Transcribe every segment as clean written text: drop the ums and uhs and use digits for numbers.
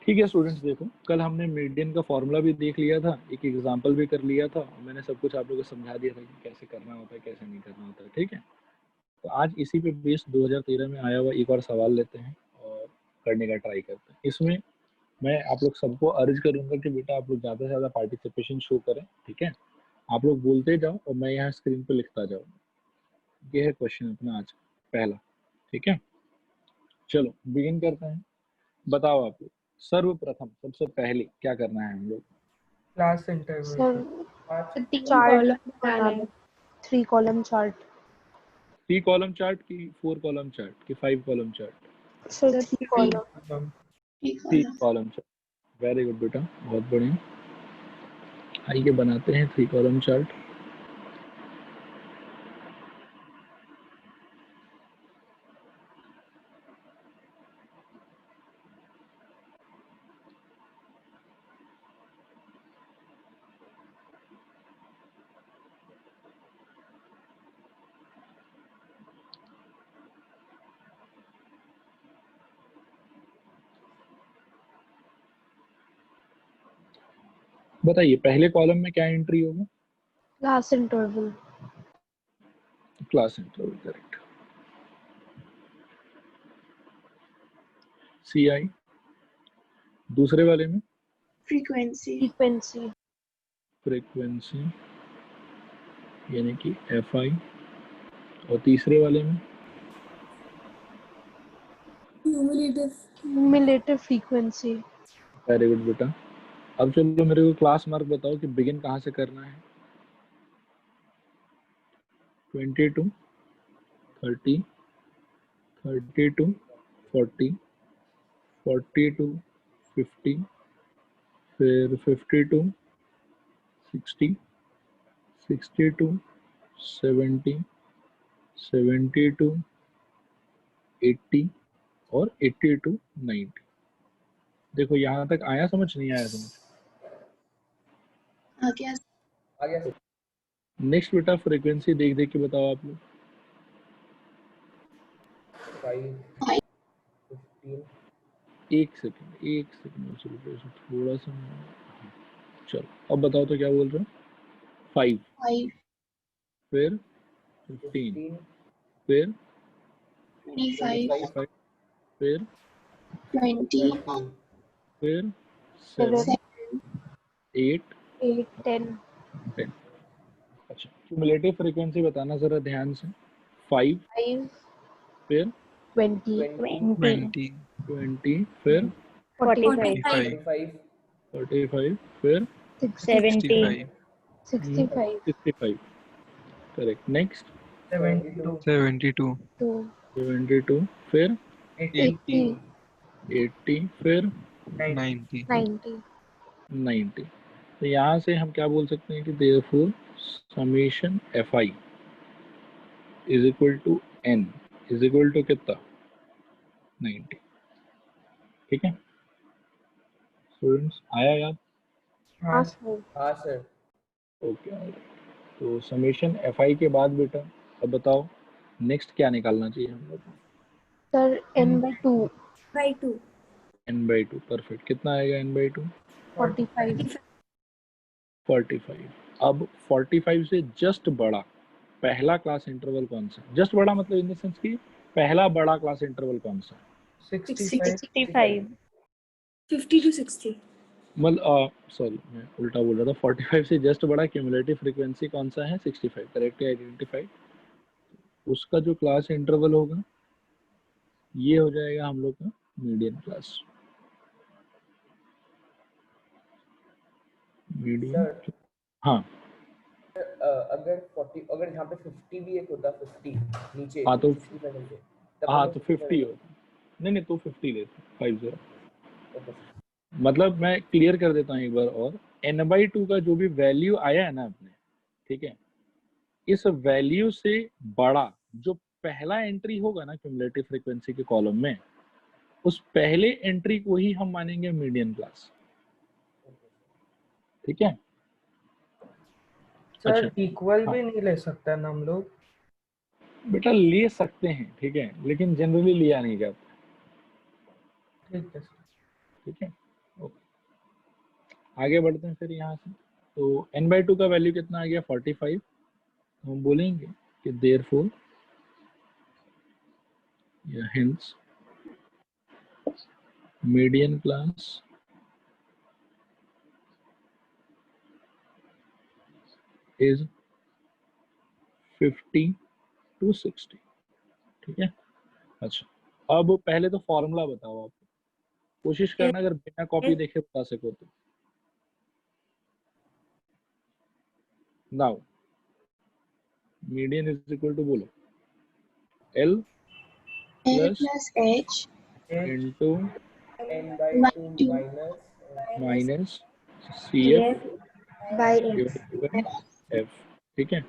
ठीक है स्टूडेंट्स, देखो कल हमने मीडियन का फॉर्मूला भी देख लिया था, एक एग्जांपल भी कर लिया था, और मैंने सब कुछ आप लोगों को समझा दिया था कि कैसे करना होता है कैसे नहीं करना होता है। ठीक है, तो आज इसी पे बेस्ड 2013 में आया हुआ एक और सवाल लेते हैं और करने का ट्राई करते हैं। इसमें मैं आप लोग सबको अर्ज करूंगा कि बेटा आप लोग ज़्यादा से ज़्यादा पार्टिसिपेशन शो करें। ठीक है, आप लोग बोलते जाओ और मैं यहाँ स्क्रीन पे लिखता जाऊँगा। ये है क्वेश्चन अपना आज पहला। ठीक है, चलो बिगिन करते हैं। बताओ आप लोग, सर्वप्रथम सबसे पहले क्या करना है हम लोग? क्लास इंटरवल चार्ट बनाना है, 3 कॉलम चार्ट। 3 कॉलम चार्ट की 4 कॉलम चार्ट की 5 column chart? Sir 3 column. 3 column chart. Very good बेटा, बहुत बढ़िया। आइए बनाते हैं 3 कॉलम चार्ट। बताइए पहले कॉलम में क्या एंट्री होगा? Class interval. Class interval, correct. CI। दूसरे वाले में फ्रीक्वेंसी। फ्रीक्वेंसी यानी कि FI। और तीसरे वाले में क्यूमुलेटिव फ्रीक्वेंसी। वेरी गुड बेटा। अब चलो मेरे को क्लास मार्क बताओ कि बिगिन कहाँ से करना है? 22, 30, 32, 40, 42, 50, फिर 52, 60, 62, 70, 72, 80 और 82, 90। देखो यहाँ तक आया समझ, नहीं आया समझ? आ गया। नेक्स्ट बेटा फ्रीक्वेंसी देख देख के बताओ आप लोग। 5, 15। एक सेकंड थोड़ा सा। चलो अब बताओ तो क्या बोल रहे हो? 5, 5, फिर 15, फिर 25, फिर 20, फिर 7, 8, 10। 10। अच्छा, क्यूमुलेटिव फ्रीक्वेंसी बताना जरा ध्यान से। 5, 5, फिर 20, 20, फिर 45, 45, फिर 65, 65, 65। करेक्ट। नेक्स्ट 72, 72, फिर 80, 80, फिर 90। 90। तो यहाँ से हम क्या बोल सकते हैं कि therefore summation FI is equal to N is equal to कितना? 90। ठीक है स्टूडेंट्स, आया याद? हाँ सर। ओके। तो समेशन FI के बाद बेटा अब बताओ नेक्स्ट क्या निकालना चाहिए हम लोग? Sir n/2। N/2। परफेक्ट। कितना आएगा N/2? 45। 45। अब 45 से जस्ट बड़ा पहला क्लास इंटरवल कौन सा? जस्ट बड़ा मतलब इन द सेंस कि पहला बड़ा क्लास इंटरवल कौन सा? 65। 50 to 60। मतलब सॉरी मैं उल्टा बोल रहा था। 45 से जस्ट बड़ा क्यूमुलेटिव फ्रीक्वेंसी कौन सा है? 65। Correctly identified. उसका जो क्लास इंटरवल होगा ये हो जाएगा हम लोग का मीडियन क्लास। मीडियन। हाँ अगर यहाँ पे 50 भी एक होता, 50 नीचे हाँ तो 65 नीचे, हाँ तो 50 होता। नहीं तो 50 लेते 50। मतलब मैं क्लियर कर देता हूँ एक बार और। N/2 का जो भी वैल्यू आया है ना अपने, ठीक है, इस वैल्यू से बड़ा जो पहला एंट्री होगा ना क्यूमुलेटिव फ्रीक्वेंसी के कॉलम में, उस पहले एंट्री को ही हम मानेंगे मीडियन क्लास। ठीक है सर अच्छा इक्वल हाँ भी नहीं ले सकता ना हम लोग? बेटा ले सकते हैं, ठीक है, लेकिन जनरली लिया नहीं जाता। ठीक है सर। ठीक है आगे बढ़ते हैं फिर यहाँ से। तो n/2 का वैल्यू कितना आ गया 45। तो हम बोलेंगे कि देयरफॉर या hence median class is 50 to 60। ठीक है। अच्छा, अब पहले तो फॉर्मूला बताओ आप, कोशिश करना अगर बिना कॉपी देखे बता सको तो। Now median is equal to बोलो L plus H into n/2 minus CF by divided by F। ठीक है।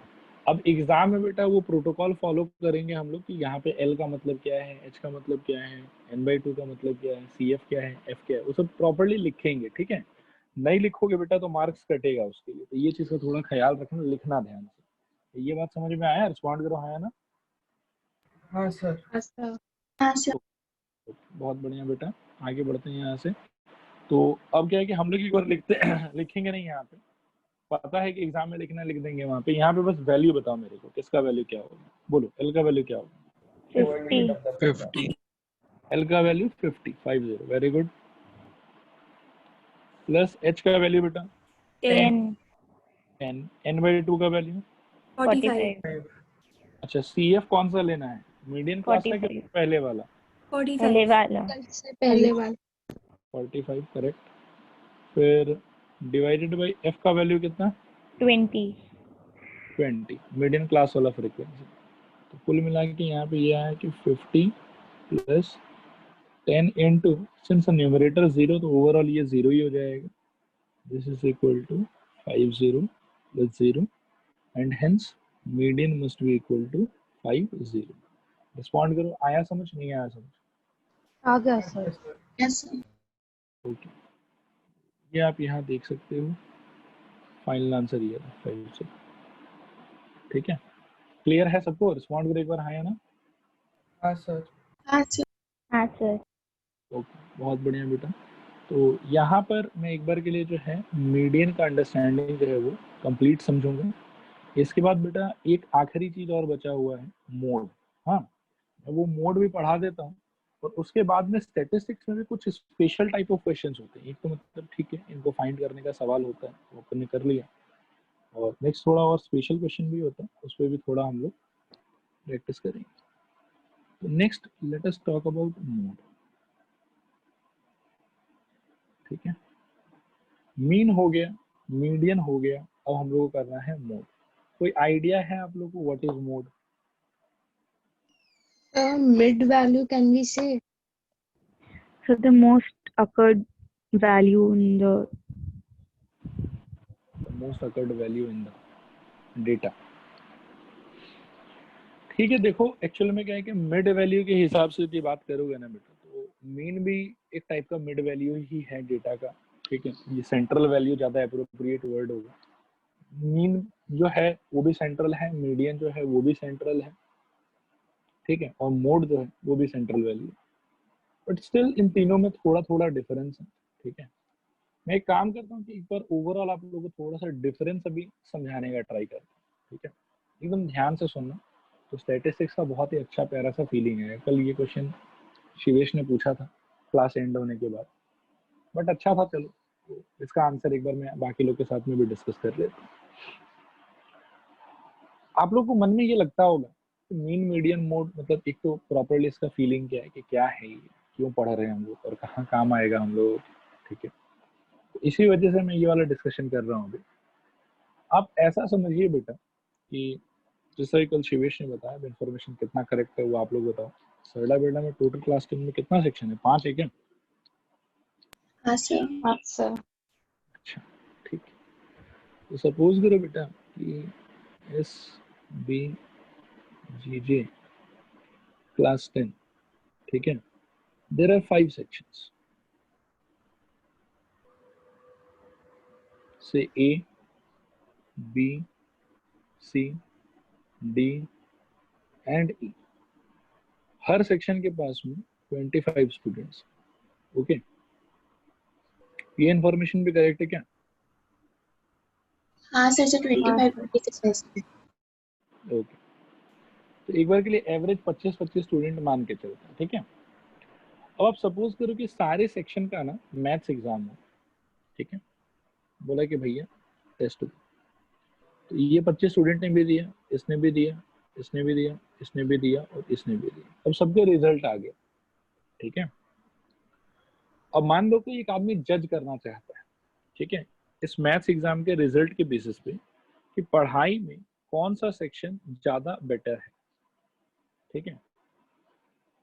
अब एग्जाम में बेटा वो प्रोटोकॉल फॉलो करेंगे हम लोग कि यहाँ पे L का मतलब क्या है, H का मतलब क्या है, n/2 का मतलब क्या है, CF क्या है, F क्या है, वो सब प्रॉपर्ली लिखेंगे। ठीक है। नहीं लिखोगे बेटा तो मार्क्स कटेगा उसके लिए, तो ये चीज का थोड़ा ख्याल रखना, लिखना ध्यान से। ये बात समझ में आया? रिस्पॉन्ड करो हाँ या ना। हाँ सर। हाँ सर। तो बहुत बढ़िया बेटा, आगे बढ़ते हैं यहाँ से। तो अब क्या है कि हम लोग एक बार लिखते लिखेंगे नहीं यहाँ पे, पता है कि एग्जाम में लिखना लिख देंगे वहाँ पे। यहाँ पे बस वैल्यू बताओ मेरे को, किसका वैल्यू क्या होगा, बोलो L का वैल्यू क्या होगा। 50 L का value 50, very good. Plus H का वैल्यू बेटा 10, n/2 का वैल्यू 45 अच्छा। CF कौन सा लेना है, मीडियन क्लास का कि 45 पहले वाला? पहले वाला से पहले वाला 45 करेक्ट। फिर डिवाइडेड बाय F का वैल्यू कितना 20 मीडियन क्लास वाला फ्रीक्वेंसी। तो कुल मिला के यहाँ पे ये आया कि 50 प्लस 10 इंटू, सिंस न्यूमरेटर 0 तो ओवरऑल ये 0 ही हो जाएगा। This is equal to 50 plus 0 and hence median must be equal to 50। Respond करो, आया समझ नहीं आया समझ? आ गया सर। Yes sir. ओके, ये आप यहाँ देख सकते हो, फाइनल आंसर ये है 5। ठीक है, क्लियर है सबको? रिस्पॉन्ड करो एक बार हाँ या ना। हाँ सर। हाँ सर। हाँ सर ओके, बहुत बढ़िया बेटा। तो यहाँ पर मैं एक बार के लिए जो है मीडियन का अंडरस्टैंडिंग जो है वो कंप्लीट समझूंगा। इसके बाद बेटा एक आखिरी चीज और बचा हुआ है, मोड। हाँ, मैं वो मोड भी पढ़ा देता हूँ। और उसके बाद में स्टैटिस्टिक्स में भी कुछ स्पेशल टाइप ऑफ क्वेश्चंस होते हैं। एक तो मतलब ठीक है, इनको फाइंड करने का सवाल होता है, वो अपन ने कर लिया। और नेक्स्ट थोड़ा और स्पेशल क्वेश्चन भी होता है, उस पर भी थोड़ा हम लोग प्रैक्टिस करेंगे। तो next let us talk about mode. ठीक है, मीन हो गया, मीडियन हो गया, अब हम लोग को करना है मोड। कोई आइडिया है आप लोग को what is mode? Mid value can we say? so the most occurred value in the most occurred value in the data. ठीक है, देखो एक्चुअल में क्या है कि मिड वैल्यू के हिसाब से यदि बात करोगे ना बेटा, तो मीन भी एक टाइप का मिड वैल्यू ही है डेटा का। ठीक है, ये सेंट्रल वैल्यू ज्यादा एप्रोप्रिएट वर्ड होगा। मीन जो है वो भी सेंट्रल है, मीडियन जो है वो भी सेंट्रल है। ठीक है, और मोड जो है वो भी central value, but still in तीनों में थोड़ा थोड़ा डिफरेंस है। ठीक है, मैं एक काम करता हूँ कि एक बार ओवरऑल आप लोगों को थोड़ा सा डिफरेंस अभी समझाने का ट्राई करता हूँ। ठीक है, एकदम ध्यान से सुनना। तो स्टैटिस्टिक्स का बहुत ही अच्छा प्यारा सा फीलिंग है। कल ये क्वेश्चन शिवेश ने पूछा था क्लास एंड होने के बाद, बट अच्छा था। चलो, तो इसका आंसर एक बार मैं बाकी लोग के साथ में भी डिस्कस कर लेता हूँ। आप लोग को मन में ये लगता होगा कि मीन मीडियन मोड मतलब एक तो प्रॉपरली इसका फीलिंग क्या है कि क्या है ये, क्यों पढ़ रहे हैं हम लोग और कहाँ काम आएगा हम लोग। ठीक है, तो इसी वजह से मैं ये वाला डिस्कशन कर रहा हूँ अभी। आप ऐसा समझिए बेटा कि जैसा कल शिवेश ने बताया, इन्फॉर्मेशन कितना करेक्ट है वो आप लोग बताओ। सरला बेटा में टोटल क्लास 10 में कितना सेक्शन है, 5 है क्या? हाँ सर। हाँ सर अच्छा, ठीक है। तो सपोज करो बेटा कि S B G J class 10। ठीक है, देयर आर 5 सेक्शंस, से A B C D and E. हर सेक्शन के पास में 25 स्टूडेंट्स। ओके, ये इन्फॉर्मेशन भी करेक्ट है क्या? हाँ सर, सर 25-26 है। ओके, तो एक बार के लिए एवरेज 25-25 स्टूडेंट मान के चलते हैं, ठीक है। अब आप सपोज करो कि सारे सेक्शन का ना मैथ्स एग्जाम हो, ठीक है। बोला कि भैया टेस्ट, तो ये 25 स्टूडेंट ने भी दिया, इसने भी दिया, इसने भी दिया, इसने भी दिया और इसने भी दिया। अब सबके रिजल्ट आ गया, ठीक है। अब मान लो कि एक आदमी जज करना चाहता है, ठीक है, इस मैथ्स एग्जाम के रिजल्ट के बेसिस पे कि पढ़ाई में कौन सा सेक्शन ज्यादा बेटर है, ठीक है।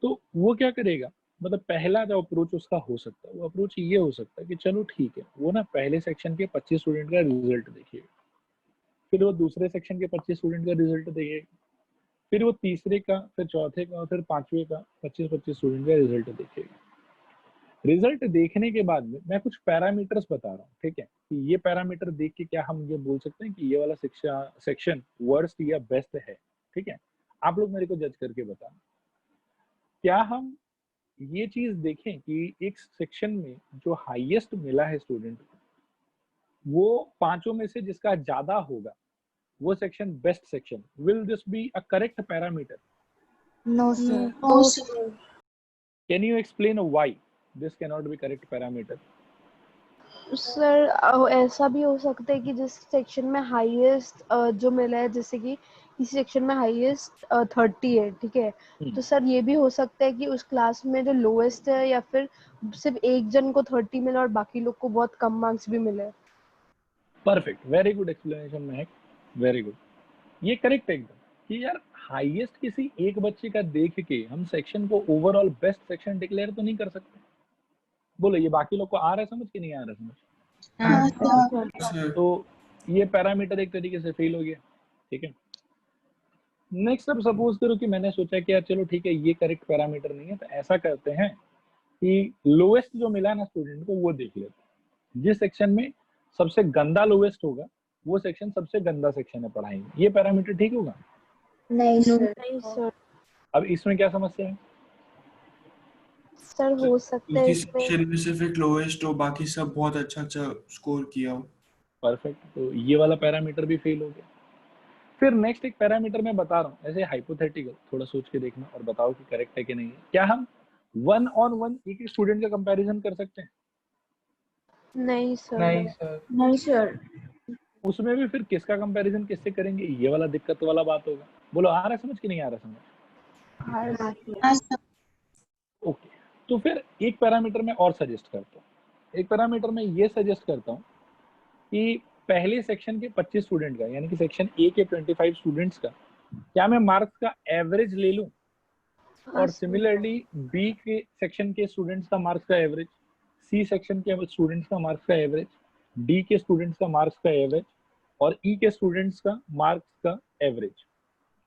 तो वो क्या करेगा, मतलब पहला जो अप्रोच उसका हो सकता है, वो अप्रोच ये हो सकता है कि चलो ठीक है, वो ना पहले सेक्शन के 25 स्टूडेंट का रिजल्ट देखिएगा, फिर वो दूसरे सेक्शन के 25 स्टूडेंट का रिजल्ट देखेगा, फिर वो तीसरे का, फिर चौथे का, फिर पांचवे का 25-25 स्टूडेंट का रिजल्ट देखेगा। रिजल्ट देखने के बाद में मैं कुछ पैरामीटर्स बता रहा हूँ, ठीक है, कि ये पैरामीटर देख के क्या हम ये बोल सकते हैं कि ये वाला सेक्शन वर्स्ट या बेस्ट है, ठीक है। आप लोग मेरे को जज करके बताना, क्या हम ये चीज देखें कि एक सेक्शन में जो हाईएस्ट मिला है स्टूडेंट को, वो पांचों में से जिसका ज्यादा होगा वो section best section, will this be a correct parameter? No, sir. No sir. Can you explain why this cannot be correct parameter? Sir ऐसा भी हो सकता है कि जिस सेक्शन में हाईएस्ट जो मिला है, जैसे कि इस सेक्शन में हाईएस्ट 30 है, ठीक है, तो सर ये भी हो सकता है कि उस क्लास में जो लोएस्ट है, या फिर सिर्फ एक जन को 30 मिला और बाकी लोग को बहुत कम मार्क्स भी मिले। परफेक्ट, वेरी गुड एक्सप्लेनेशन महक, वेरी गुड। ये करेक्ट है एकदम कि यार हाईएस्ट किसी एक बच्चे का देख के हम सेक्शन को ओवरऑल बेस्ट सेक्शन डिक्लेयर तो नहीं कर सकते। बोलो ये बाकी लोग को आ रहा है समझ कि नहीं आ रहा समझ? हाँ हाँ सर। तो ये पैरामीटर एक तरीके से फेल हो गया, ठीक है। नेक्स्ट अब सपोज करो कि मैंने सोचा कि यार चलो ठीक है ये करेक्ट पैरामीटर नहीं है, तो ऐसा करते हैं कि लोएस्ट जो मिला ना स्टूडेंट को वो देख लेते हैं। जिस सेक्शन में सबसे गंदा लोएस्ट होगा वो सेक्शन सबसे गंदा सेक्शन है पढ़ाई में, ये पैरामीटर ठीक होगा? नहीं सर। नहीं सर। अब इसमें क्या समस्या है? सर हो सकता है किसी इसमें सेक्शन में सिर्फ एक लोएस्ट हो, बाकी सब बहुत अच्छा अच्छा स्कोर किया हो। परफेक्ट, तो ये वाला पैरामीटर भी फेल हो गया। फिर नेक्स्ट एक पैरामीटर मैं बता रहा हूँ ऐसे हाइपोथेटिकल, थोड़ा सोच के देखना और बताओ कि करेक्ट है कि नहीं है। क्या हम 1-on-1 एक एक स्टूडेंट का कंपैरिजन कर सकते हैं? नहीं सर। नहीं सर। नहीं सर। उसमें भी फिर किसका कंपैरिजन किससे करेंगे, ये वाला दिक्कत वाला बात होगा। बोलो आ रहा है समझ कि नहीं आ रहा समझ? हाँ सर। ओके, तो फिर एक पैरामीटर मैं और सजेस्ट करता हूँ। एक पैरामीटर मैं ये सजेस्ट करता हूँ कि पहले सेक्शन के 25 स्टूडेंट का, यानी कि सेक्शन ए के 25 स्टूडेंट्स का, क्या मैं मार्क्स का एवरेज ले लूं और सिमिलरली बी के सेक्शन के स्टूडेंट्स का मार्क्स का एवरेज, सी सेक्शन के स्टूडेंट्स का मार्क्स का एवरेज, डी के स्टूडेंट्स का मार्क्स का एवरेज और ई के स्टूडेंट्स का मार्क्स का एवरेज,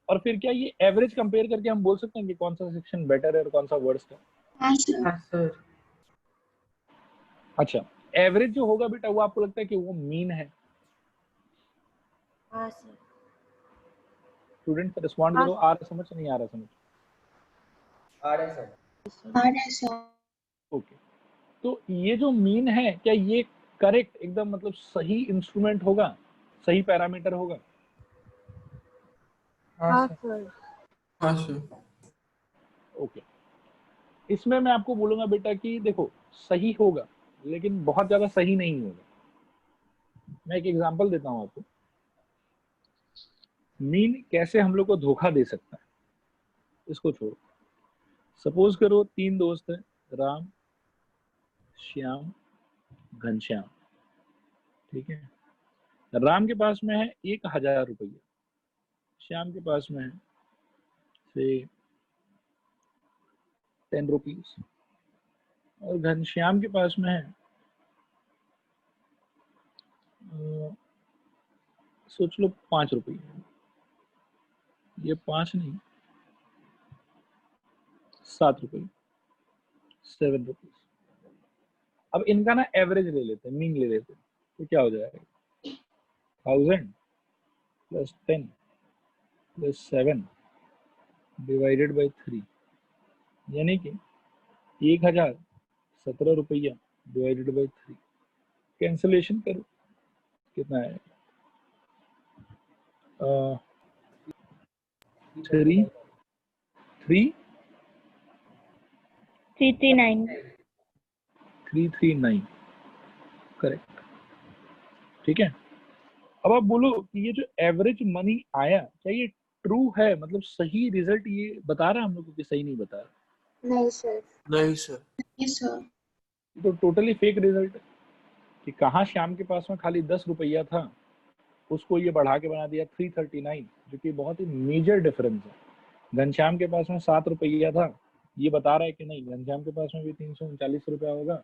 और फिर क्या ये एवरेज कंपेयर करके हम बोल सकते हैं कि कौन सा सेक्शन बेटर है और कौन सा वर्स्ट है? हाँ सर। हाँ सर। अच्छा, एवरेज जो होगा बेटा वो आपको लगता है कि वो मीन है? हाँ सर। स्टूडेंट रिस्पॉन्ड करो, आ रहा समझ नहीं आ रहा समझ? आ रहा है सर। हाँ सर। ओके, तो ये जो मीन है क्या ये करेक्ट एकदम मतलब सही इंस्ट्रूमेंट होगा, सही पैरामीटर होगा? हाँ सर। हाँ सर। ओके, इसमें मैं आपको बोलूंगा बेटा कि देखो सही होगा लेकिन बहुत ज्यादा सही नहीं होगा। मैं एक एग्जांपल देता हूं आपको, मीन कैसे हम लोग को धोखा दे सकता है, इसको छोड़ो। सपोज करो 3 दोस्त हैं, राम, श्याम, घनश्याम, ठीक है। राम के पास में है 1000 रुपया, श्याम के पास में है से 10 रुपीज और घनश्याम के पास में है सोच लो 5 रुपये। ये 5 नहीं 7 रुपये, 7 रुपीज। अब इनका ना एवरेज ले लेते हैं, मीन ले लेते हैं, तो क्या हो जाएगा 1000 प्लस 10 प्लस 7 डिवाइडेड बाई 3, यानी कि 1017 रुपया डिवाइडेड बाई 3। कैंसिलेशन करो कितना है 3 339 339 करेक्ट। ठीक है, अब आप बोलो कि ये जो एवरेज मनी आया क्या ये ट्रू है, मतलब सही रिजल्ट ये बता रहा है हम लोग को कि सही नहीं बता रहा? नहीं सर। नहीं सर। Yes sir. तो टोटली फेक रिजल्ट है कि कहाँ श्याम के पास में खाली 10 रुपया था, उसको ये बढ़ा के बना दिया 339, जो कि बहुत ही मेजर डिफरेंस है। घनश्याम के पास में 7 रुपया था, ये बता रहा है कि नहीं घनश्याम के पास में भी 339 रुपया होगा,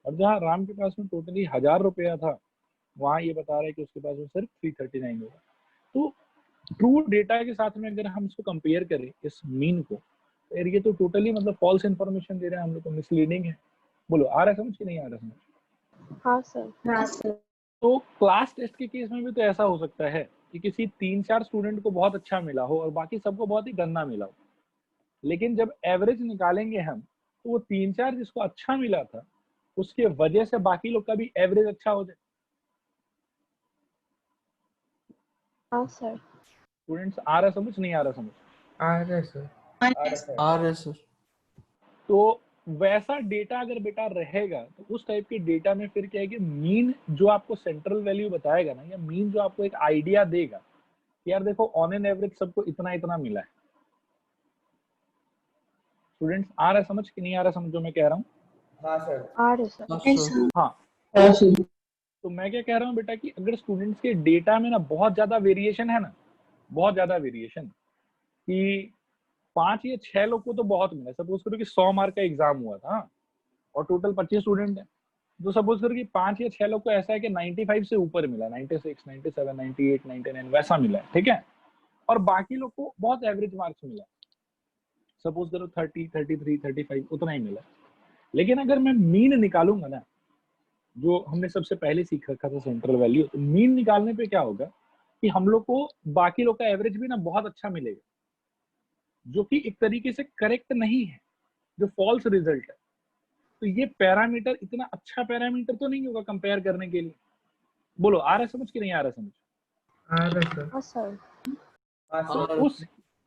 और जहाँ राम के पास में टोटली 1000 रुपया था वहां ये बता रहा है कि उसके पास में सिर्फ 339 होगा। तो ट्रू डेटा के साथ में अगर हम इसको कंपेयर करें इस मीन को, तो ये तो टोटली मतलब फॉल्स इन्फॉर्मेशन दे रहा है हम लोग को, मिसलीडिंग है। बोलो आ रहा है समझ कि नहीं आ रहा समझ? हाँ सर। हाँ सर। तो क्लास टेस्ट के केस में भी तो ऐसा हो सकता है कि किसी 3-4 स्टूडेंट को बहुत अच्छा मिला हो और बाकी सबको बहुत ही गंदा मिला हो, लेकिन जब एवरेज निकालेंगे हम तो वो 3-4 जिसको अच्छा मिला था उसके वजह से बाकी लोग का भी एवरेज अच्छा हो जाए। हाँ सर। स्टूडेंट्स आ रहा समझ नहीं आ रहा समझ? आ रहा है सर। आ रहे सर। तो वैसा डेटा अगर बेटा रहेगा तो उस टाइप के डेटा में फिर क्या है कि मीन जो आपको सेंट्रल वैल्यू बताएगा ना, या मीन जो आपको एक आइडिया देगा कि यार देखो ऑन एन एवरेज सबको इतना इतना मिला है। स्टूडेंट्स आ रहा है समझ कि नहीं आ रहा समझ जो मैं कह रहा हूँ? हाँ सर। आ रहे सर। Yes sir. हाँ, तो मैं क्या कह रहा हूँ बेटा कि अगर स्टूडेंट्स के डेटा में ना बहुत ज्यादा वेरिएशन है ना, बहुत ज्यादा वेरिएशन, कि 5 या 6 लोग को तो बहुत मिला, सपोज करो कि 100 मार्क का एग्जाम हुआ था और टोटल 25 स्टूडेंट है, तो सपोज करो कि 5 या 6 लोग को ऐसा है कि 95 से ऊपर मिला, 96, 97, 98, 99 वैसा मिला है, ठीक है, और बाकी लोग को बहुत एवरेज मार्क्स मिला, सपोज करो 30, 33, 35 उतना ही मिला। लेकिन अगर मैं मीन निकालूंगा ना, जो हमने सबसे पहले सीख रखा था सेंट्रल वैल्यू, तो मीन निकालने पे क्या होगा कि हम लोग को बाकी लोग का एवरेज भी ना बहुत अच्छा मिलेगा, जो कि एक तरीके से करेक्ट नहीं है, जो फॉल्स रिजल्ट है। तो ये पैरामीटर इतना अच्छा पैरामीटर तो नहीं होगा कंपेयर करने के लिए। बोलो आ रहा है समझ कि नहीं आ रहा समझ? आ रहा है सर। हाँ सर। हाँ तो सर।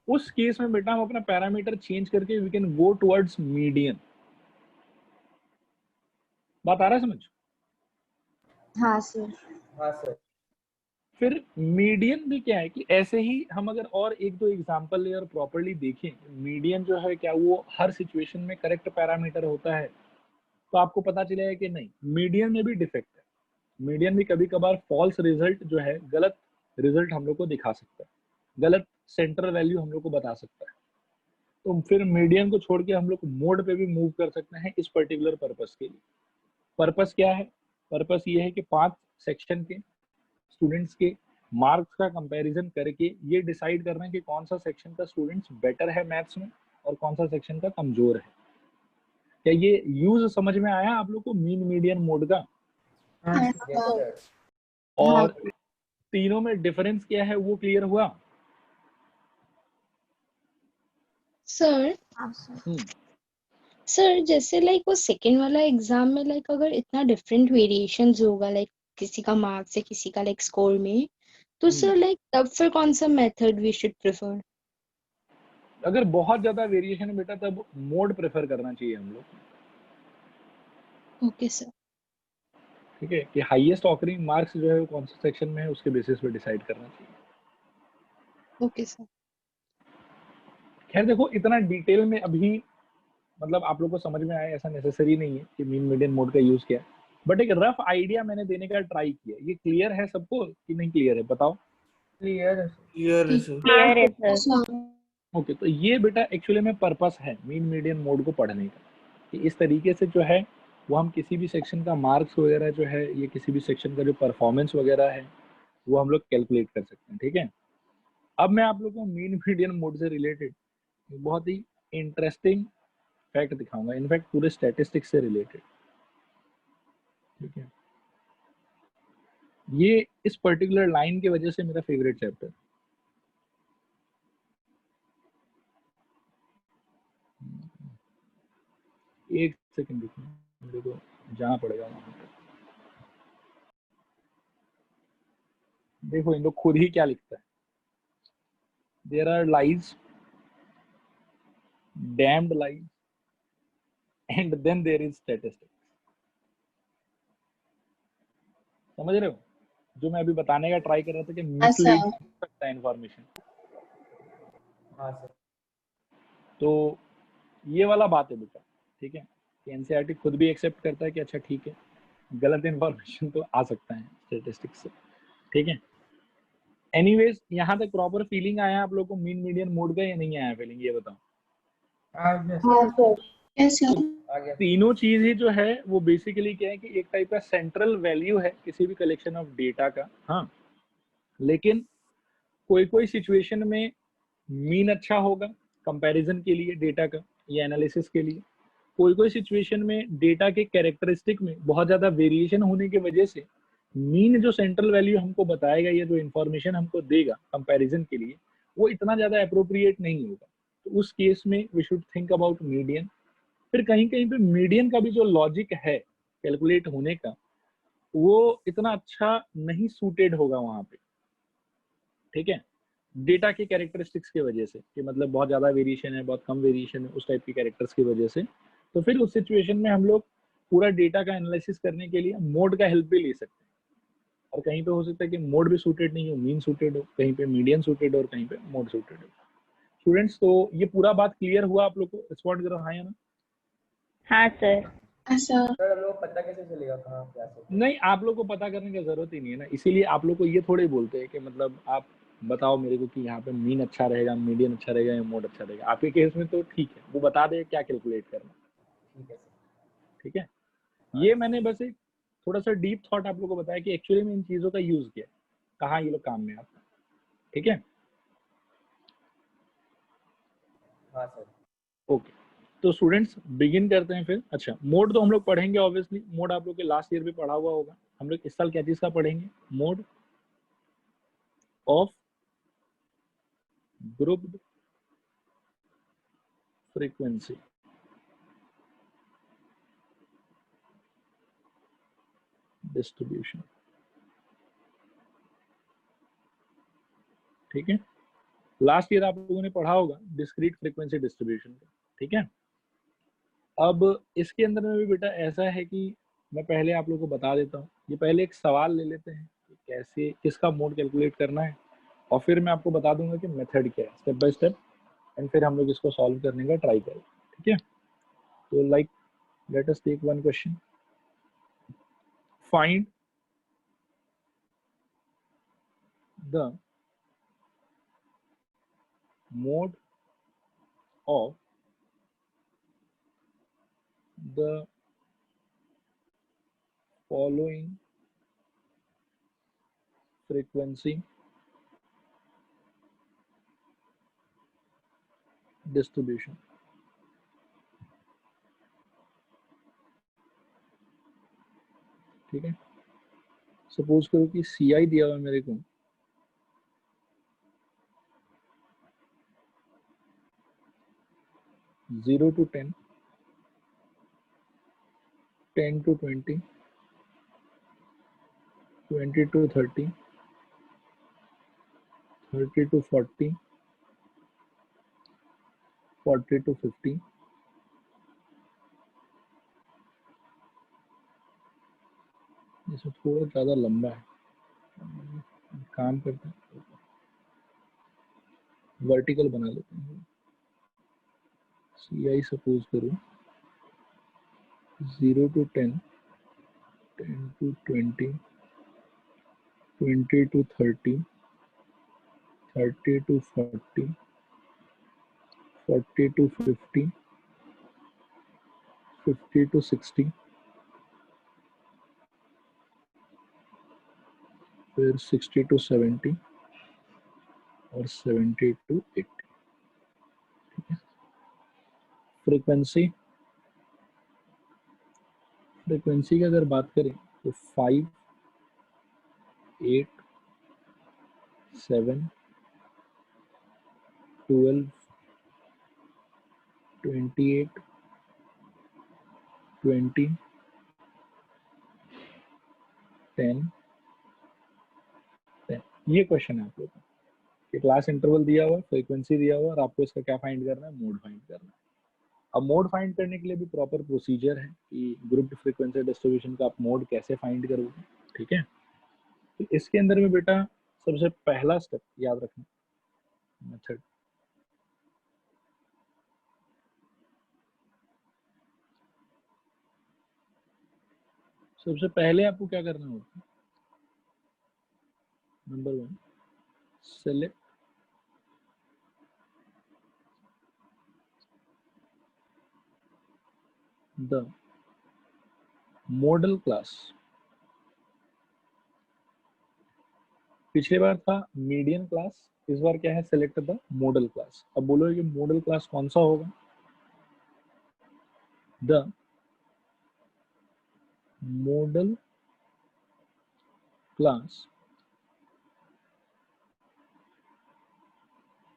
उस केस में बेटा हम अपना पैरामीटर चेंज करके we can go towards median. बात आ रहा है समझ? हाँ सर। हाँ सर। फिर मीडियन भी क्या है कि ऐसे ही हम अगर और एक दो एग्जांपल ले और प्रॉपर्ली देखें, मीडियन जो है क्या वो हर सिचुएशन में करेक्ट पैरामीटर होता है, तो आपको पता चलेगा कि नहीं, मीडियन में भी डिफेक्ट है। मीडियन भी कभी कभार फॉल्स रिजल्ट जो है, गलत रिजल्ट हम लोग को दिखा सकता है, गलत सेंटर वैल्यू हम लोग को बता सकता है। तो फिर मीडियन को छोड़ के हम लोग मोड पे भी मूव कर सकते हैं इस पर्टिकुलर पर्पस के लिए। पर्पस क्या है? पर्पस ये है कि 5 सेक्शन के स्टूडेंट्स के मार्क्स का कंपैरिजन करके ये डिसाइड करना है कि कौन सा सेक्शन का स्टूडेंट्स बेटर है मैथ्स में और कौन सा सेक्शन का कमजोर है। क्या ये यूज समझ में आया आप लोग को मीन मीडियन मोड का? हाँ हाँ सर। सर। और तीनों में डिफरेंस क्या है वो क्लियर हुआ? सर। हाँ सर। सर जैसे लाइक वो सेकंड वाला एग्जाम में लाइक अगर इतना डिफरेंट वेरिएशंस होगा लाइक किसी का मार्क्स है किसी का लाइक स्कोर में, तो सर लाइक तब फिर कौन सा मेथड वी शुड प्रेफर? अगर बहुत ज्यादा वेरिएशन है बेटा तब मोड प्रेफर करना चाहिए हम लोग। Okay sir. ठीक है, कि हाईएस्ट ऑकरिंग मार्क्स जो है वो कौन सा सेक्शन में है उसके बेसिस पे डिसाइड करना चाहिए। Okay sir. खैर देखो इतना डिटेल में अभी मतलब आप लोग को समझ में आया ऐसा नेसेसरी नहीं है कि मीन मीडियन मोड का यूज किया, बट एक रफ आइडिया मैंने देने का ट्राई किया। ये क्लियर है सबको कि नहीं क्लियर है बताओ? क्लियर है सर। क्लियर है सर। क्लियर है सर। ओके, तो ये बेटा एक्चुअली में पर्पस है मीन मीडियन मोड को पढ़ने का, कि इस तरीके से जो है वो हम किसी भी सेक्शन का मार्क्स वगैरह जो है, ये किसी भी सेक्शन का जो परफॉर्मेंस वगैरह है वो हम लोग कैलकुलेट कर सकते हैं। ठीक है, अब मैं आप लोगों को मीन मीडियन मोड से रिलेटेड बहुत ही इंटरेस्टिंग फैक्ट दिखाऊंगा, इनफैक्ट पूरे स्टैटिस्टिक्स से रिलेटेड। ठीक है, ये इस पर्टिकुलर लाइन की वजह से मेरा फेवरेट चैप्टर। एक सेकंड रुकिए, मेरे को जाना पड़ेगा वहां पर। देखो इन लोग खुद ही क्या लिखता है, there are lies, damned lies, and then there is statistics. समझ रहे हो जो मैं अभी बताने का ट्राई कर रहा था कि मिसलीडिंग हो सकता है इंफॉर्मेशन। हाँ सर। तो ये वाला बात है बेटा, ठीक है, कि एनसीईआरटी खुद भी एक्सेप्ट करता है कि अच्छा ठीक है, गलत इंफॉर्मेशन तो आ सकता है स्टैटिस्टिक्स से, ठीक है। एनीवेज, यहाँ तक प्रॉपर फीलिंग आया आप लोगों को मीन मीडियन मोड का या नहीं आया फीलिंग, ये बताओ। आ गया सर। आ गया। तीनों चीज ही जो है वो बेसिकली क्या है कि एक टाइप का सेंट्रल वैल्यू है किसी भी कलेक्शन ऑफ डेटा का। हाँ, लेकिन कोई कोई सिचुएशन में मीन अच्छा होगा कंपैरिजन के लिए डेटा का या एनालिसिस के लिए। कोई कोई सिचुएशन में डेटा के कैरेक्टरिस्टिक में बहुत ज्यादा वेरिएशन होने की वजह से मीन जो सेंट्रल वैल्यू हमको बताएगा या जो इंफॉर्मेशन हमको देगा कंपैरिजन के लिए, वो इतना ज्यादा अप्रोप्रिएट नहीं होगा। तो उस केस में we should think about median. फिर कहीं कहीं पे मीडियन का भी जो लॉजिक है कैलकुलेट होने का, वो इतना अच्छा नहीं सूटेड होगा वहां पे, ठीक है, डेटा के कैरेक्टरिस्टिक्स की वजह से, कि मतलब बहुत ज्यादा वेरिएशन है, बहुत कम वेरिएशन है, उस टाइप के कैरेक्टर्स की वजह से। तो फिर उस सिचुएशन में हम लोग पूरा डेटा का एनालिसिस करने के लिए मोड का हेल्प भी ले सकते हैं। और कहीं पे हो सकता है कि मोड भी सूटेड नहीं हो, मीन सूटेड हो, कहीं पे मीडियन सूटेड हो और कहीं पे मोड सूटेड हो। स्टूडेंट्स, तो ये पूरा बात क्लियर हुआ आप लोग को? रिस्पॉन्ड करो हाँ या ना। हाँ सर। सर हम लोग को पता कैसे चलेगा कहाँ क्या सर? नहीं, आप लोग को पता करने की जरूरत ही नहीं है ना, इसीलिए आप लोग को ये थोड़े बोलते हैं कि मतलब आप बताओ मेरे को कि यहाँ पे मीन अच्छा रहेगा, मीडियन अच्छा रहेगा या मोड अच्छा रहेगा। आपके केस में तो ठीक है, वो बता दे क्या कैलकुलेट करना, ठीक है सर। ठीक है। ये मैंने बस एक थोड़ा सा डीप थॉट आप लोग को बताया कि एक्चुअली में इन चीजों का यूज किया, कहाँ ये लोग काम में आता है, ठीक है। हाँ सर। ओके, तो स्टूडेंट्स बिगिन करते हैं फिर। अच्छा, मोड तो हम लोग पढ़ेंगे ऑब्वियसली, मोड आप लोग के लास्ट ईयर भी पढ़ा हुआ होगा। हम लोग इस साल क्या चीज का पढ़ेंगे? Mode of grouped frequency. Distribution, ठीक है। लास्ट ईयर आप लोगों ने पढ़ा होगा डिस्क्रीट फ्रीक्वेंसी डिस्ट्रीब्यूशन का, ठीक है। अब इसके अंदर में भी बेटा ऐसा है कि मैं पहले आप लोगों को बता देता हूँ, ये पहले एक सवाल ले लेते हैं कि कैसे किसका मोड कैलकुलेट करना है, और फिर मैं आपको बता दूंगा कि मेथड क्या है स्टेप बाय स्टेप, एंड फिर हम लोग इसको सॉल्व करने का ट्राई करें, ठीक है। तो like let us take one question, find the mode of the following frequency distribution। ठीक है, सपोज करो कि CI दिया हुआ मेरे को 0 to 10, 10 to 20, 20 to 30, 30 to 40, 40 to 50। इसमें थोड़ा ज़्यादा लंबा है, काम करते हैं वर्टिकल बना लेते हैं। CI सपोज करो 0 to 10, 10 to 20, 20 to 30, 30 to 40, 40 to 50, 50 to 60, फिर 60 to 70 और 70 to 80। फ्रीक्वेंसी की अगर बात करें तो 5, 8, 7, 12, 28, 20, 10, 10। ये क्वेश्चन है आप लोग का कि क्लास इंटरवल दिया हुआ है, फ्रीक्वेंसी दिया हुआ है, और आपको इसका क्या फाइंड करना है, मोड फाइंड करना है। अब मोड फाइंड करने के लिए भी प्रॉपर प्रोसीजर है कि ग्रुप फ्रीक्वेंसी डिस्ट्रीब्यूशन का आप मोड कैसे फाइंड करोगे, ठीक है। तो इसके अंदर में बेटा सबसे पहला स्टेप याद रखना, मेथड, सबसे पहले आपको क्या करना होगा, number 1, select the modal class. पिछली बार था मीडियन क्लास, इस बार क्या है, सेलेक्ट द मॉडल क्लास। अब बोलो कि मॉडल क्लास कौन सा होगा, the modal class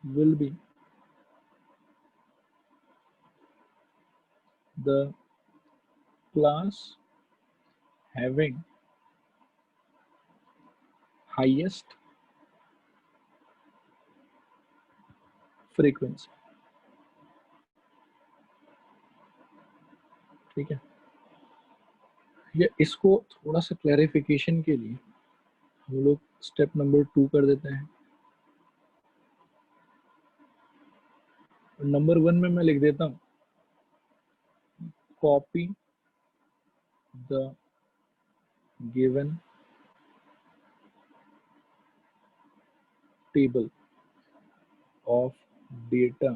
will be the class having highest frequency, ठीक है। ये इसको थोड़ा सा क्लैरिफिकेशन के लिए हम लोग स्टेप नंबर 2 कर देते हैं। नंबर 1 में मैं लिख देता हूँ, copy the given table of data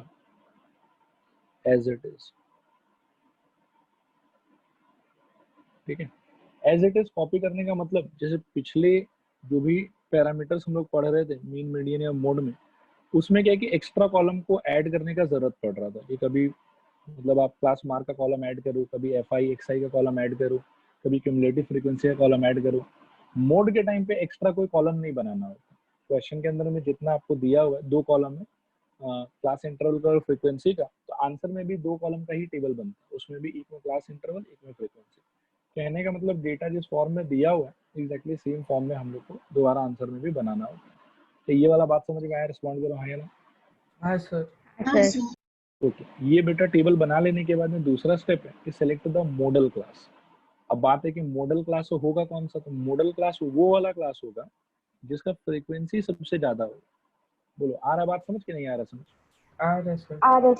as it is, ठीक है। एज इट इज कॉपी करने का मतलब, जैसे पिछले जो भी पैरामीटर्स हम लोग पढ़ रहे थे मीन मीडियन या मोड में, उसमें क्या है कि एक्स्ट्रा कॉलम को ऐड करने का जरूरत पड़ रहा था कि कभी मतलब आप क्लास मार्क का कॉलम ऐड करो, कभी एफ आई एक्स आई का कॉलम ऐड करो, कभी क्यूमुलेटिव फ्रीक्वेंसी का कॉलम ऐड करो। मोड के टाइम पे एक्स्ट्रा कोई कॉलम नहीं बनाना होता। क्वेश्चन के अंदर में जितना आपको दिया हुआ है 2 कॉलम है, क्लास इंटरवल का और फ्रीक्वेंसी का, तो आंसर में भी 2 कॉलम का ही टेबल बनता है, उसमें भी एक में क्लास इंटरवल, एक में फ्रीक्वेंसी। कहने का मतलब डेटा जिस फॉर्म में दिया हुआ है एग्जैक्टली सेम फॉर्म में हम लोग को दोबारा आंसर में भी बनाना होता है। तो ये वाला बात समझ में आया, रिस्पॉन्ड करो हाँ या ना। हाँ सर। ओके, ये बेटा टेबल बना लेने के बाद में दूसरा स्टेप है कि सेलेक्ट द मॉडल क्लास। अब बात है कि मॉडल क्लास होगा कौन सा, तो मॉडल क्लास वो वाला क्लास होगा जिसका फ्रीक्वेंसी सबसे ज्यादा हो। बोलो आ रहा बात समझ के नहीं आ रहा समझ? आ रहा सर। आ रहा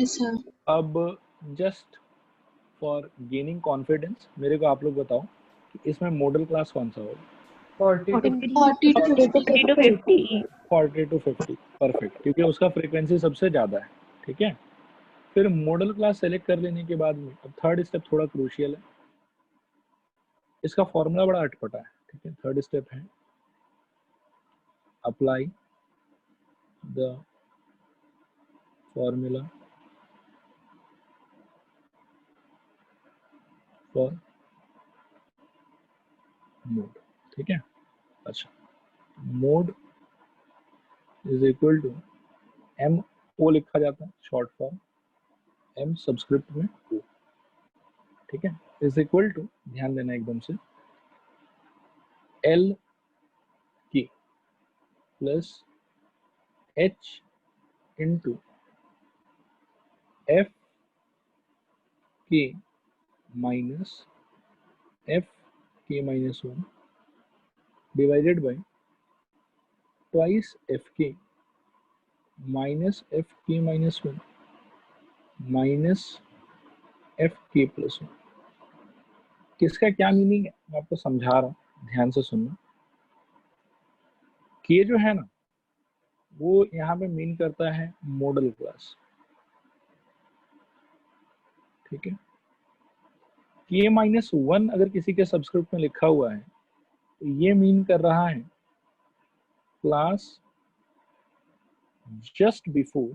सर। अब जस्ट फॉर गेनिंग कॉन्फिडेंस मेरे को आप लोग बताओ कि इसमें मॉडल क्लास कौन सा होगा? 40 to 50 परफेक्ट, क्योंकि उसका फ्रीक्वेंसी सबसे ज्यादा है, ठीक है। फिर मॉडल क्लास सेलेक्ट कर लेने के बाद में अब थर्ड स्टेप थोड़ा क्रूशियल है, इसका फॉर्मूला बड़ा अटपटा है, ठीक है। थर्ड स्टेप है apply the formula for mode, ठीक है। अच्छा, mode is equal to M O लिखा जाता है शॉर्ट फॉर्म, एम सबस्क्रिप्ट में ओ, ठीक है, इज इक्वल टू, ध्यान देना एकदम से, एल के प्लस एच इंटू एफ के माइनस एफ के minus 1 divided by twice F के माइनस एफ के माइनस 1 माइनस एफ के प्लस 1। किसका क्या मीनिंग है मैं आपको समझा रहा हूँ, ध्यान से सुनना। के जो है ना वो यहाँ पे मीन करता है मॉडल क्लास, ठीक है। के माइनस 1 अगर किसी के सब्सक्रिप्ट में लिखा हुआ है तो ये मीन कर रहा है class just before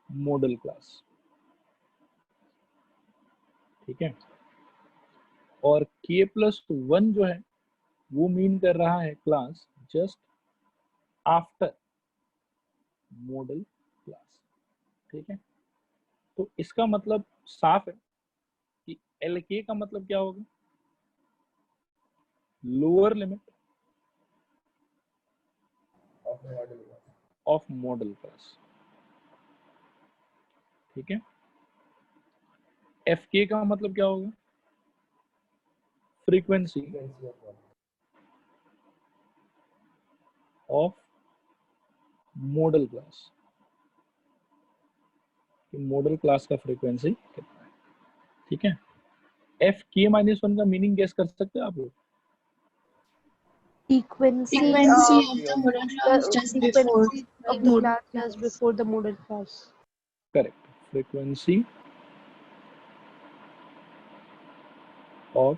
model class, ठीक है। और के प्लस 1 जो है वो मीन कर रहा है class just after model class, ठीक है। तो इसका मतलब साफ है कि एल के का मतलब क्या होगा, lower limit of model class, ठीक है। एफ के का मतलब क्या होगा? Frequency of model class, model class का फ्रीक्वेंसी कितना है, ठीक है। एफ के माइनस वन का मीनिंग गेस कर सकते हैं आप लोग? Frequency Frequency of the model class the just before frequency of the the model class just before the model class. Correct, frequency of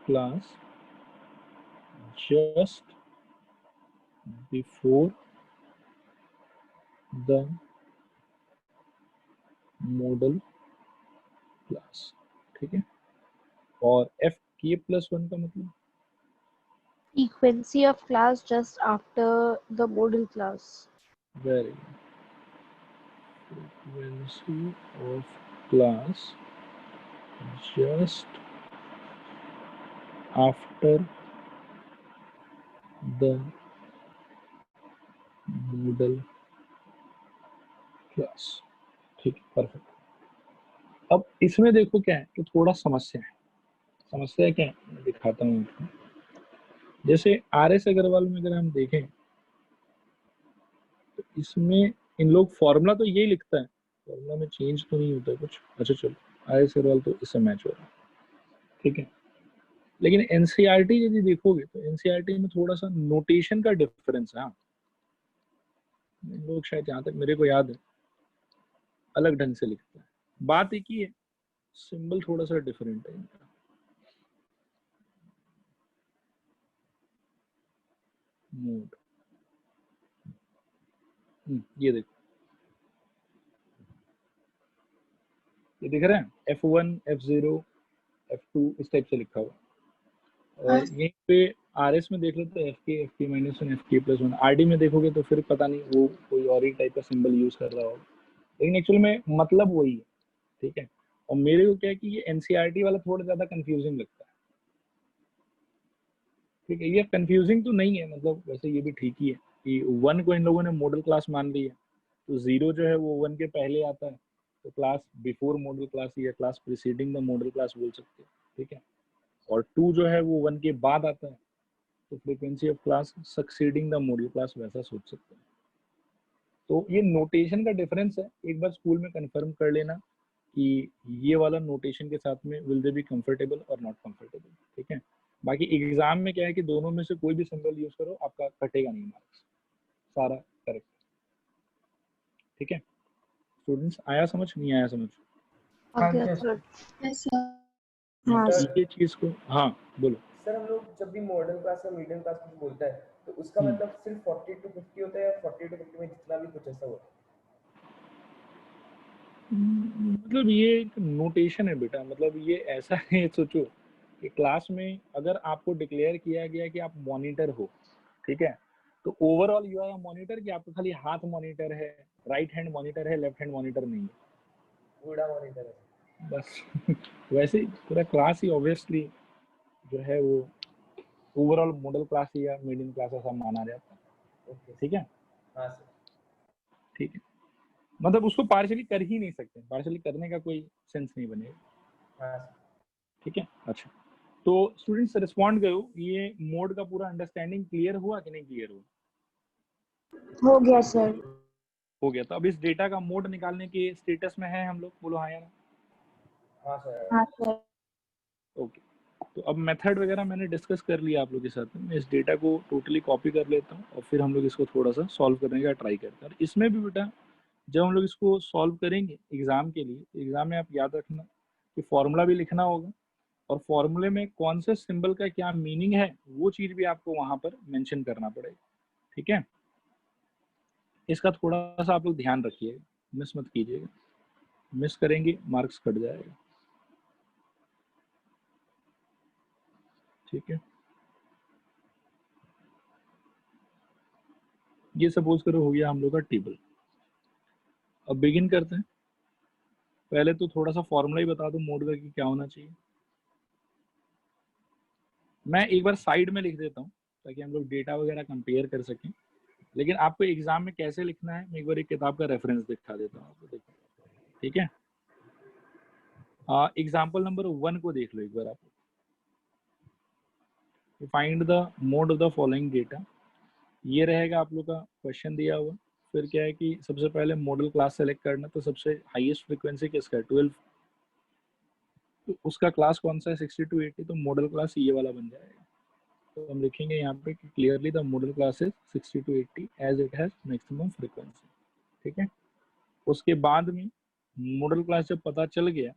class just before the modal class, ठीक है। और F के plus one का मतलब? Frequency of class just after the model class. Very good, frequency of class just after the modal class, ठीक है, perfect. अब इसमें देखो क्या है कि थोड़ा समस्या है। समस्या क्या है मैं दिखाता हूँ आपको। जैसे आर एस अग्रवाल में अगर हम देखें तो इसमें इन लोग फॉर्मूला तो यही लिखता है, फॉर्मूला में चेंज तो नहीं होता कुछ। अच्छा चलो, आर एस अग्रवाल तो इससे मैच हो रहा है, ठीक है। लेकिन एनसीईआरटी यदि देखोगे तो एनसीईआरटी में थोड़ा सा नोटेशन का डिफरेंस है। हाँ, इन लोग शायद जहाँ तक मेरे को याद है अलग ढंग से लिखते हैं। बात एक ही है, सिंबल थोड़ा सा डिफरेंट है इनका। मोड, ये देखो, ये दिख रहा है F1, F0, F2 इस टाइप से लिखा हुआ। और यहीं पे आरएस में देख लो तो FK minus one, FK plus one. RD में देखोगे तो फिर पता नहीं वो कोई और ही टाइप का सिंबल यूज कर रहा होगा, लेकिन एक्चुअल में मतलब वही है, ठीक है। और मेरे को क्या है कि ये एनसीईआरटी वाला थोड़ा ज्यादा कंफ्यूजिंग लगता है, ठीक है। ये कंफ्यूजिंग तो नहीं है, मतलब वैसे ये भी ठीक ही है कि वन को इन लोगों ने मॉडल क्लास मान लिया, तो जीरो जो है वो वन के पहले आता है, तो क्लास बिफोर मॉडल क्लास या class preceding the modal class बोल सकते हैं, ठीक है। और टू जो है वो वन के बाद आता है, तो frequency of class succeeding the modal class वैसा सोच सकते हैं। तो ये नोटेशन का डिफरेंस है, एक बार स्कूल में कंफर्म कर लेना कि ये वाला नोटेशन के साथ में विल दे बी कंफर्टेबल और नॉट कंफर्टेबल, ठीक है। बाकी एग्जाम में क्या है कि दोनों में से कोई भी सिंबल यूज करो आपका कटेगा नहीं मार्क्स, सारा करेक्ट, ठीक है। स्टूडेंट्स आया समझ, नहीं आया समझ? हाँ आगे सर। Yes, sir. हाँ ये चीज को, हाँ बोलो। सर हम लोग जब भी मॉडल क्लास या मीडियम क्लास कुछ बोलते हैं तो उसका मतलब सिर्फ 40 to 50 होता है या 40 to 50 में जितना भी कुछ ऐसा होता है? मतलब ये एक नोटेशन है बेटा, मतलब ये ऐसा है, सोचो कि क्लास में अगर आपको डिक्लेयर किया गया कि आप मॉनिटर हो, ठीक है, तो ओवरऑल यू आर मॉनिटर कि आपका खाली हाथ मॉनिटर है, राइट हैंड मॉनिटर है, लेफ्ट हैंड मॉनिटर नहीं है, बूढ़ा मॉनिटर है बस। वैसे ही पूरा क्लास ही ऑब्वियसली जो है वो ओवरऑल मॉडल क्लास या मीडियम क्लास ऐसा माना जाता है, ओके ठीक है। हाँ सर ठीक है, मतलब उसको पार्शियली कर ही नहीं सकते, पार्शियली करने का कोई सेंस नहीं बनेगा, हाँ सर ठीक है। अच्छा, तो स्टूडेंट्स रिस्पॉन्ड करो, ये मोड का पूरा अंडरस्टैंडिंग क्लियर हुआ कि नहीं क्लियर हुआ? हो गया सर। हो गया। तो अब इस डेटा का मोड निकालने के स्टेटस में है हम लोग, बोलो हाँ या ना? हाँ सर हाँ सर। ओके, तो अब मेथड वगैरह मैंने डिस्कस कर लिया आप लोग के साथ में। मैं इस डेटा को टोटली कॉपी कर लेता हूँ और फिर हम लोग इसको थोड़ा सा सॉल्व करने का ट्राई करते हैं। और इसमें भी बेटा जब हम लोग इसको सॉल्व करेंगे एग्जाम के लिए, एग्जाम में आप याद रखना कि फॉर्मूला भी लिखना होगा और फॉर्मूले में कौन से सिंबल का क्या मीनिंग है वो चीज भी आपको वहां पर मेंशन करना पड़ेगा, ठीक है। इसका थोड़ा सा आप लोग ध्यान रखिएगा, मिस मत कीजिएगा, मिस करेंगे मार्क्स कट जाएगा, ठीक है। ये सपोज करो हो गया हम लोग का टेबल। अब बिगिन करते हैं। पहले तो थोड़ा सा फॉर्मूला ही बता दो मोड का कि क्या होना चाहिए। मैं एक बार साइड में लिख देता हूँ ताकि हम लोग डेटा वगैरह कंपेयर कर सकें। लेकिन आपको एग्जाम में कैसे लिखना है, मैं एक बार एक किताब का रेफरेंस दिखा देता हूँ आपको, देखो, ठीक है। एग्जाम्पल नंबर 1 को देख लो एक बार आप। Find the mode of the following data, ये रहेगा आप लोग का क्वेश्चन दिया हुआ। फिर क्या है कि सबसे पहले मॉडल क्लास सेलेक्ट करना, तो सबसे हाईएस्ट फ्रीक्वेंसी किसका है, 12, तो उसका क्लास कौन सा है, 60 to 80, तो मॉडल क्लास ये वाला बन जाएगा। तो हम लिखेंगे यहाँ पे कि clearly the modal class is 60 to 80 as it has maximum frequency, ठीक है। उसके बाद में मॉडल क्लास जब पता चल गया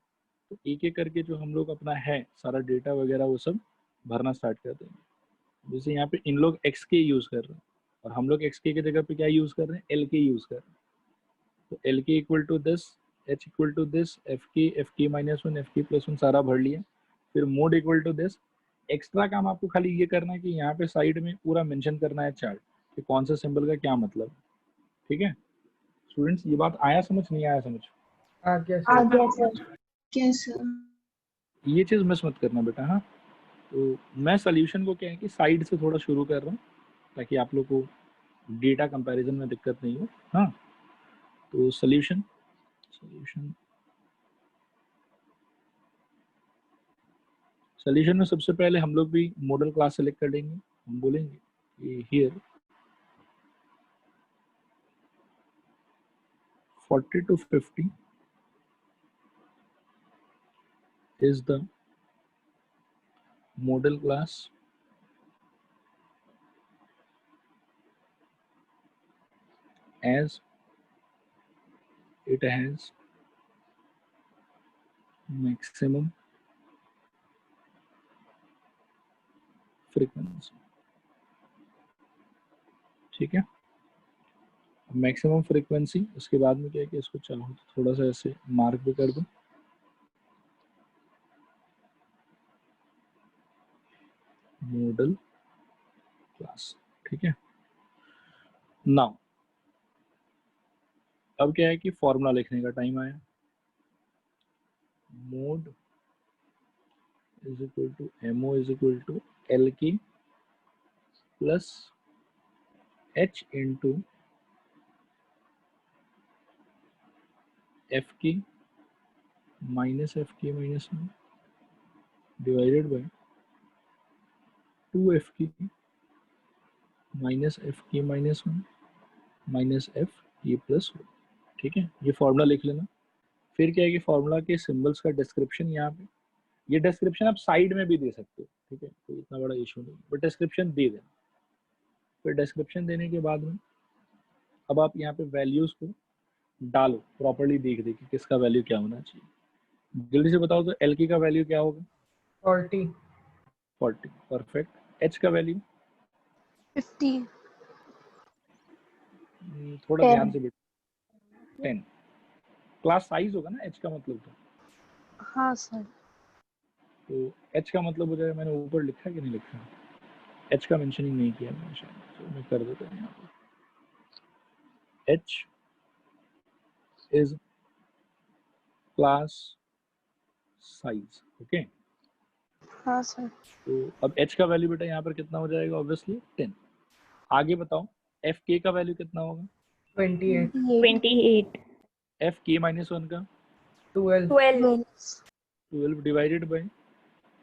तो एक एक करके जो हम लोग अपना है सारा डेटा वगैरह वो सब भरना स्टार्ट कर देंगे। जैसे यहाँ पे इन लोग एक्स के यूज कर रहे हैं और हम लोग एक्स के जगह पे क्या यूज कर रहे हैं, एल के यूज कर रहे हैं। तो एल के equal to this, H equal to this, F के माइनस वन, एफ के प्लस वन सारा भर लिया। फिर mode equal to this. Extra काम आपको खाली ये करना है कि यहाँ पे साइड में पूरा मेंशन करना है चार्ट कि कौन सा सिंबल का क्या मतलब है, ठीक है। स्टूडेंट्स ये बात आया समझ, नहीं आया समझ? आ गया आ सर। गया सर। Yes sir. ये चीज मिस मत करना बेटा। हाँ, तो मैं सोल्यूशन को क्या है कि साइड से थोड़ा शुरू कर रहा हूँ ताकि आप लोग को डेटा कंपैरिजन में दिक्कत नहीं हो। हाँ, तो सोल्यूशन में सबसे पहले हम लोग भी मॉडल क्लास सेलेक्ट कर लेंगे। हम बोलेंगे कि here 40 to 50 is the model class as it has maximum frequency, ठीक है। मैक्सिमम फ्रीक्वेंसी, उसके बाद में क्या है कि इसको चाहो तो थोड़ा सा ऐसे मार्क भी कर दो, मॉडल क्लास, ठीक है। नाउ अब क्या है कि फॉर्मूला लिखने का टाइम आया। Mode is equal to MO is equal to L की प्लस एच इंटू एफ की माइनस एफ की minus one divided by 2 F की माइनस एफ की माइनस वन माइनस एफ की प्लस वन, ठीक है। ये फॉर्मूला लिख लेना। फिर क्या है कि फॉर्मूला के सिंबल्स का डिस्क्रिप्शन यहाँ पे, ये डिस्क्रिप्शन आप साइड में भी दे सकते हो, ठीक है, कोई इतना बड़ा इशू नहीं, बट डिस्क्रिप्शन दे देना। फिर डिस्क्रिप्शन देने के बाद में अब आप यहाँ पे वैल्यूज को डालो, प्रॉपर्ली देख कि किसका वैल्यू क्या होना चाहिए। जल्दी से बताओ तो एल की का वैल्यू क्या होगा, 40। 40, परफेक्ट। एच का वैल्यू 50, थोड़ा 10, ध्यान से बेटा, 10। क्लास साइज होगा ना एच का मतलब, हाँ सर। तो एच का मतलब हो जाएगा, मैंने ऊपर लिखा कि नहीं लिखा, एच का मेंशनिंग नहीं किया मैंने शायद, तो मैं कर देता हूँ यहाँ पे। H is class size, okay. हाँ सर। तो अब एच का वैल्यू बेटा यहाँ पर कितना हो जाएगा, ऑब्वियसली 10। आगे बताओ एफ के का वैल्यू कितना होगा, 28। 28. एफ के माइनस वन का 12। 12 डिवाइडेड बाय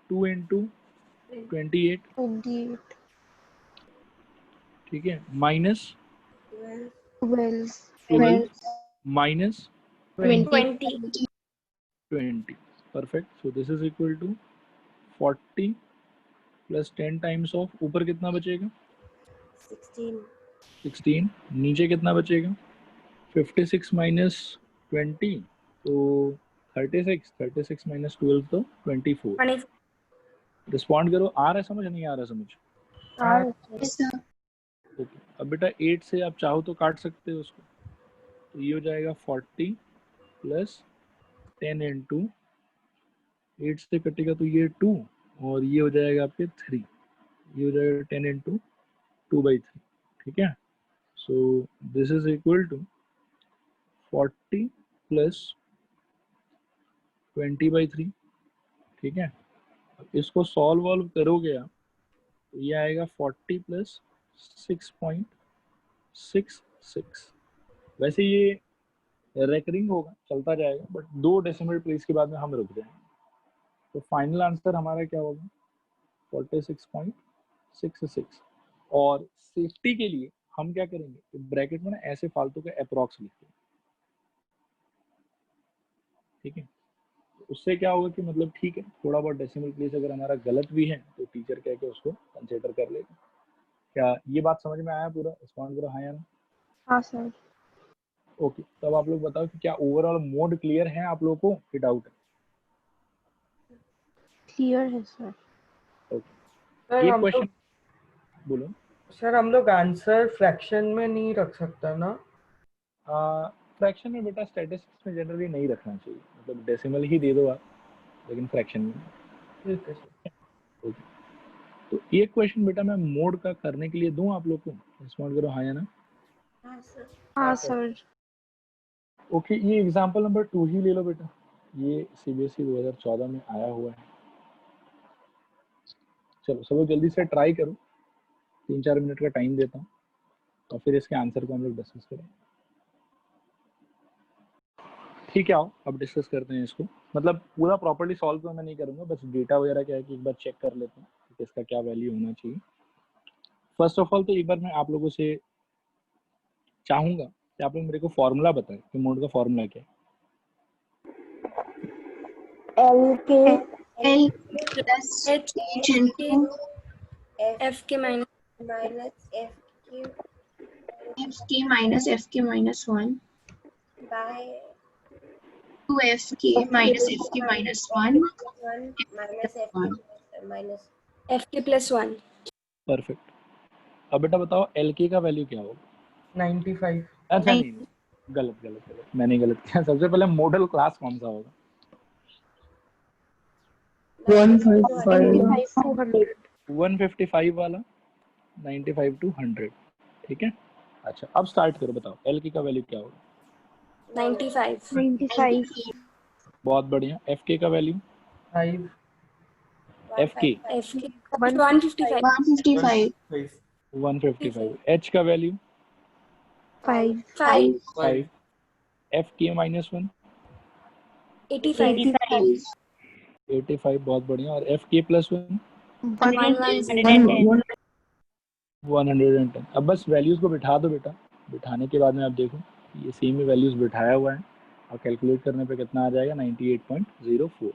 2 इंटू 28, 28, ठीक है, minus 12, minus 20। 20, perfect. So this is equal to 40 plus 10 times of, ऊपर कितना बचेगा 16, नीचे कितना बचेगा 56 माइनस 20, तो 36 माइनस 12 तो 24। रिस्पॉन्ड करो, आ रहा है समझ, नहीं आ रहा समझ? ओके, अब बेटा 8 से आप चाहो तो काट सकते हो उसको, तो ये हो जाएगा 40 प्लस 10 इंटू 8 से कटेगा तो ये 2, और ये हो जाएगा आपके 3, ये हो जाएगा 10 इंटू 2/3, ठीक है। So this is equal to 40 plus 20/3, ठीक है। अब इसको सॉल्व वॉल्व करोगे आप तो ये आएगा 40 प्लस 6.66। वैसे ये रेकरिंग होगा, चलता जाएगा, बट 2 डेसिमल प्लेस के बाद में हम रुक जाएंगे। तो फाइनल आंसर हमारा क्या होगा 46.66। और सेफ्टी के लिए हम क्या करेंगे, ब्रैकेट में ना ऐसे फालतू का अप्रॉक्स लिखते हैं, ठीक है। उससे क्या होगा कि मतलब ठीक है, थोड़ा बहुत डेसिमल प्लेस अगर हमारा गलत भी है तो टीचर कह के उसको कंसिडर कर लेगा। क्या ये बात समझ में आया पूरा? रिस्पॉन्ड करो हाँ या ना। हाँ सर। ओके, तब आप लोग बताओ कि क्या ओवरऑल मोड क्लियर है आप लोगों को कि डाउट है? क्लियर है सर। ओके, सर एक हम क्वेश्चन लोग बोलो। सर हम लोग आंसर फ्रैक्शन में नहीं रख सकता ना? फ्रैक्शन में बेटा स्टैटिस्टिक्स में जनरली नहीं रखना चाहिए, मतलब डेसिमल ही दे दो आप, लेकिन फ्रैक्शन में। ठीक है सर। ओके, तो एक क्वेश्चन बेटा मैं मोड का करने के लिए दूं आप लोग को, रिस्पॉन्ड करो हाँ या ना। हाँ सर। ओके, ये एग्जांपल नंबर 2 ही ले लो बेटा, ये सीबीएसई 2014 में आया हुआ है। चलो सब लोग जल्दी से ट्राई करो, 3-4 मिनट का टाइम देता हूँ और फिर इसके आंसर को हम लोग डिस्कस करेंगे। ठीक है, आओ अब डिस्कस करते हैं इसको। मतलब पूरा प्रॉपर्ली सॉल्व तो मैं नहीं करूंगा, बस डेटा वगैरह क्या है कि एक बार चेक कर लेते हैं कि इसका क्या वैल्यू होना चाहिए। फर्स्ट ऑफ ऑल तो एक बार मैं आप लोगों से चाहूंगा कि आप लोग मेरे को फॉर्मूला बताएं कि मोड का फॉर्मूला क्या है। L plus H into FK minus FK minus FK minus 1 by 2FK minus FK minus 1 minus one. minus FK plus 1. Perfect. अब बेटा बताओ एलके का वैल्यू क्या होगा? 95। अच्छा नहीं, गलत गलत गलत, मैंने गलत किया। सबसे पहले मॉडल क्लास कौन सा होगा? 155 वाला 95 to 100, ठीक है। अच्छा अब स्टार्ट करो, बताओ एलके का वैल्यू क्या होगा? 95. 95। बहुत बढ़िया। एफके का वैल्यू? 5 एफके FK 155. 155 155। एच का वैल्यू? 5। 5. 5। एफके माइनस 1? 85. 85, बहुत बढ़िया। और एफके प्लस 1? 110. 110। अब बस वैल्यूज को बिठा दो बेटा, बिठाने के बाद में आप देखो ये सेम ही वैल्यूज बिठाया हुआ है और कैलकुलेट करने पे कितना आ जाएगा 98.04।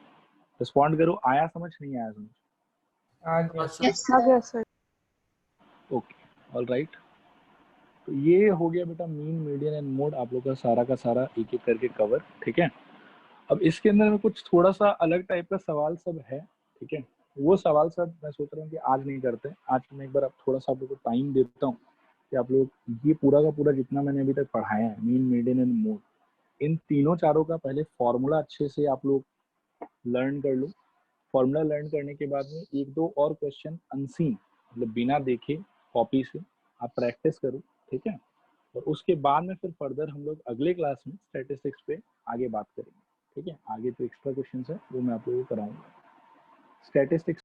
रिस्पॉन्ड करो, आया समझ नहीं आया समझ? आ गया। आ गया सर। Okay, all right. तो ये हो गया बेटा मीन, मीडियन एंड मोड, आप लोग का सारा एक एक करके कवर, ठीक है। अब इसके अंदर में कुछ थोड़ा सा अलग टाइप का सवाल सब है, ठीक है। वो सवाल सब मैं सोच रहा हूँ कि आज नहीं करते, आज मैं एक बार थोड़ा सा आप लोग को टाइम देता हूँ कि आप लोग ये पूरा का पूरा जितना मैंने अभी तक पढ़ाया है, मीन, मीडियन एंड मोड, इन तीनों चारों का पहले फॉर्मूला अच्छे से आप लोग लर्न कर लो। फॉर्मूला लर्न करने के बाद में एक दो और क्वेश्चन अनसीन, मतलब बिना देखे कॉपी से आप प्रैक्टिस करो, ठीक है। और उसके बाद में फिर फर्दर हम लोग अगले क्लास में स्टैटिस्टिक्स पे आगे बात करेंगे, ठीक है। आगे जो एक्स्ट्रा क्वेश्चन है वो मैं आप लोगों को कराऊंगा। स्टैटिस्टिक्स